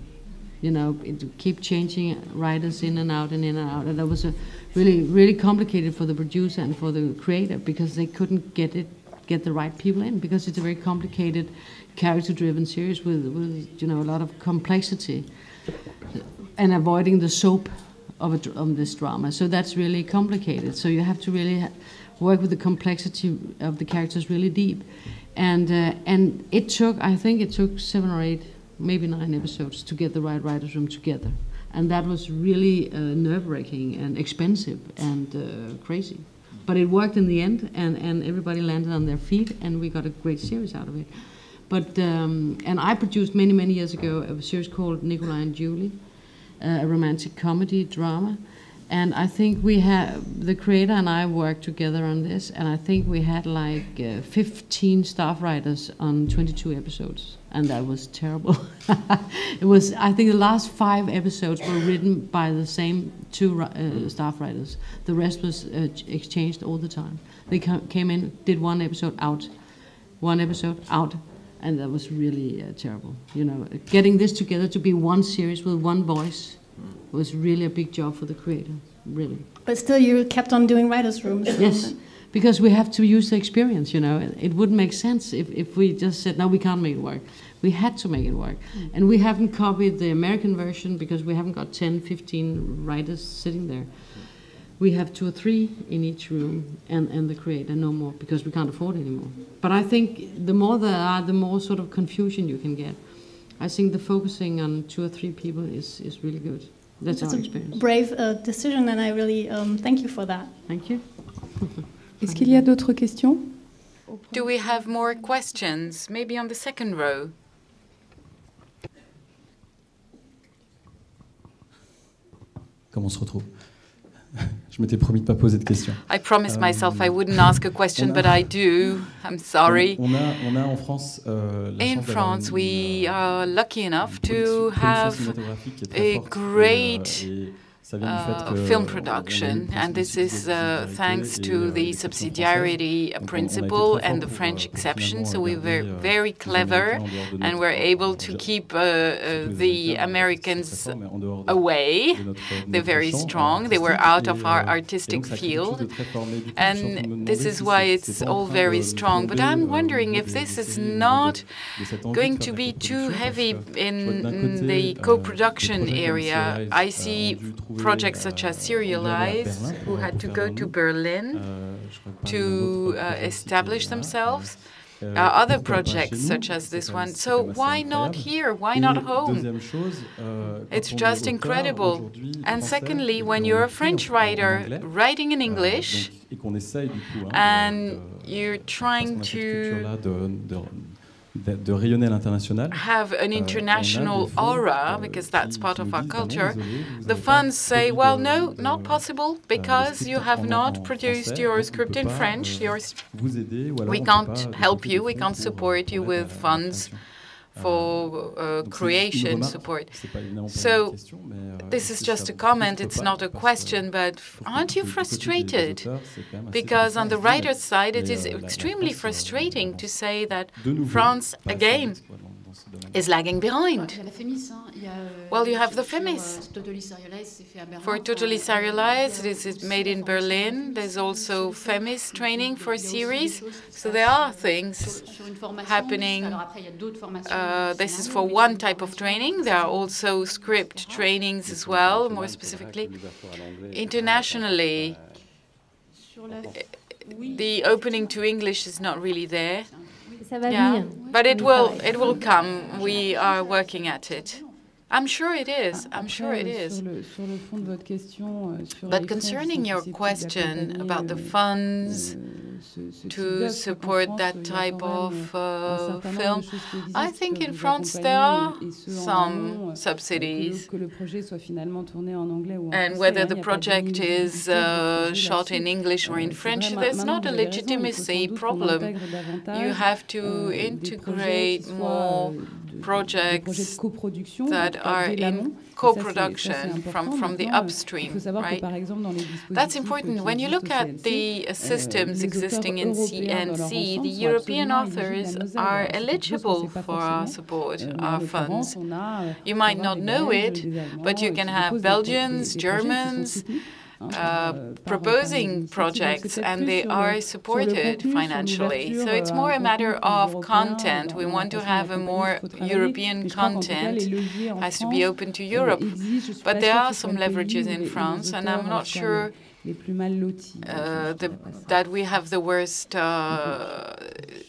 You know, to keep changing writers in and out and in and out, and that was a really complicated for the producer and for the creator, because they couldn't get the right people in, because it's a very complicated character-driven series with you know, a lot of complexity, and avoiding the soap of this drama. So that's really complicated. So you have to really work with the complexity of the characters really deep, and it took, I think it took 7 or 8, maybe 9 episodes to get the right writers' room together, and that was really nerve-wracking and expensive and crazy. But it worked in the end, and everybody landed on their feet, and we got a great series out of it. But and I produced many years ago a series called Nikolai and Julie, a romantic comedy drama, and I think we the creator and I worked together on this, and I think we had like 15 staff writers on 22 episodes, and that was terrible. It was, I think the last 5 episodes were written by the same 2 staff writers. The rest was exchanged all the time. They came in, did 1 episode out, 1 episode out, and that was really terrible. You know, getting this together to be 1 series with 1 voice was really a big job for the creator, really. But still, you kept on doing writers' rooms. Yes, because we have to use the experience, you know. It wouldn't make sense if we just said, no, we can't make it work. We had to make it work. And we haven't copied the American version because we haven't got 10, 15 writers sitting there. We have 2 or 3 in each room, and the creator, no more, because we can't afford anymore. But I think the more there are, the more sort of confusion you can get. I think the focusing on 2 or 3 people is really good. That's our experience. Brave decision, and I really thank you for that. Thank you. Est-ce qu'il y a d'autres questions? Do we have more questions? Maybe on the second row. Comment on se retrouve? Je m'étais promis de ne pas poser de questions. I promised myself I wouldn't ask a question, but I do. I'm sorry. On a en France, in France, we are lucky enough to have a great film production, and this is thanks to the subsidiarity principle and the French exception. So we were very clever, and we're able to keep the Americans away. They're very strong. They were out of our artistic field, and this is why it's all very strong. But I'm wondering if this is not going to be too heavy in the co-production area. I see projects such as Serialized, who had to go to Berlin to establish themselves. Other projects such as this one. So why not here? Why not home? It's just incredible. And secondly, when you're a French writer writing in English and you're trying to have an international aura, because that's part of our culture, the funds say, well, no, not possible, because you have not produced your script in French. We can't help you, we can't support you with funds for creation support. So this is just a comment, it's not a question, but aren't you frustrated? Because on the writer's side, it is extremely frustrating to say that France, again, is lagging behind. Well, you have the Femis. For Totally Serialized, this is made in Berlin. There's also Femis training for series. So there are things happening. This is for one type of training. There are also script trainings as well, more specifically. Internationally, the opening to English is not really there. Yeah, but it will come. We are working at it. I'm sure it is. I'm sure it is. But concerning your question about the funds to support that type of film, I think in France there are some subsidies. And whether the project is shot in English or in French, there's not a legitimacy problem. You have to integrate more projects that are in co-production from the upstream, right? That's important. When you look at the systems existing in CNC, the European authors are eligible for our support, our funds. You might not know it, but you can have Belgians, Germans, proposing projects, and they are supported financially. So it's more a matter of content. We want to have a more European content. It has to be open to Europe. But there are some leverages in France, and I'm not sure that we have the worst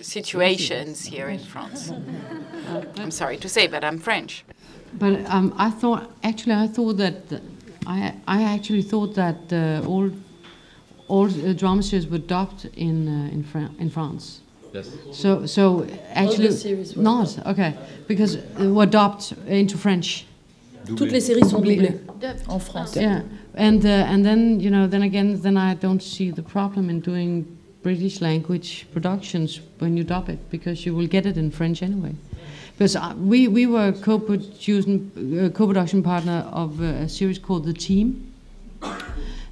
situations here in France. I'm sorry to say, but I'm French. But I thought that all drama series were dubbed in France. Yes. So actually, not okay, because they were dubbed into French. Toutes les séries sont doublées en France. Yeah, and then I don't see the problem in doing British language productions when you dub it, because you will get it in French anyway. Because we were co-production partner of a series called The Team,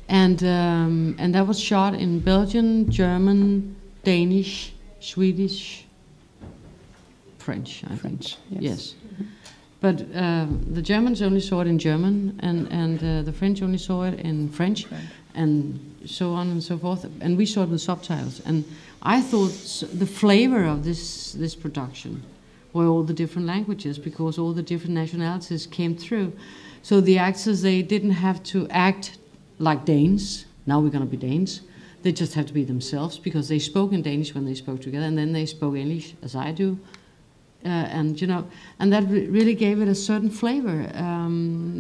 and that was shot in Belgian, German, Danish, Swedish, French. I think. Yes. But the Germans only saw it in German, and the French only saw it in French, and so on and so forth. And we saw it with subtitles. And I thought the flavor of this production were all the different languages, because all the different nationalities came through. So the actors, they didn't have to act like Danes. Now we're going to be Danes. They just have to be themselves, because they spoke in Danish when they spoke together, and then they spoke English, as I do. And that really gave it a certain flavor,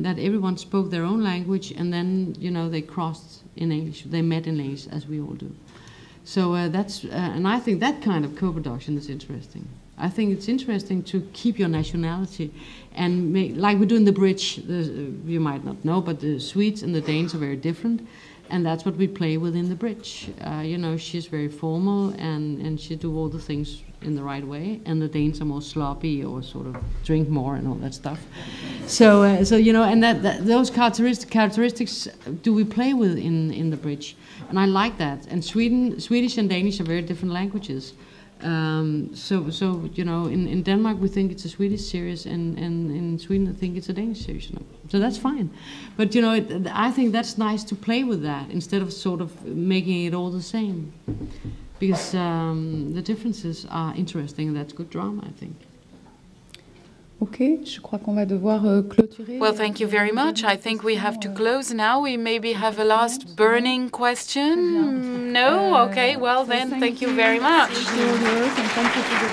that everyone spoke their own language, and then, they crossed in English. They met in English, as we all do. So and I think that kind of co-production is interesting. I think it's interesting to keep your nationality, and like we do in the bridge. You might not know, but the Swedes and the Danes are very different, and that's what we play with in the bridge. She's very formal, and she do all the things in the right way, and the Danes are more sloppy or sort of drink more and all that stuff. So and those characteristics do we play with in the bridge, and I like that. And Swedish and Danish are very different languages. In Denmark we think it's a Swedish series, and in Sweden I think it's a Danish series. So that's fine, but I think that's nice to play with that instead of sort of making it all the same, because the differences are interesting, and that's good drama, I think. Okay, je crois qu'on va devoir clôturer. Well, thank you very much. I think we have to close now. We maybe have a last burning question. No? Okay, well then, thank you very much. Thank you to the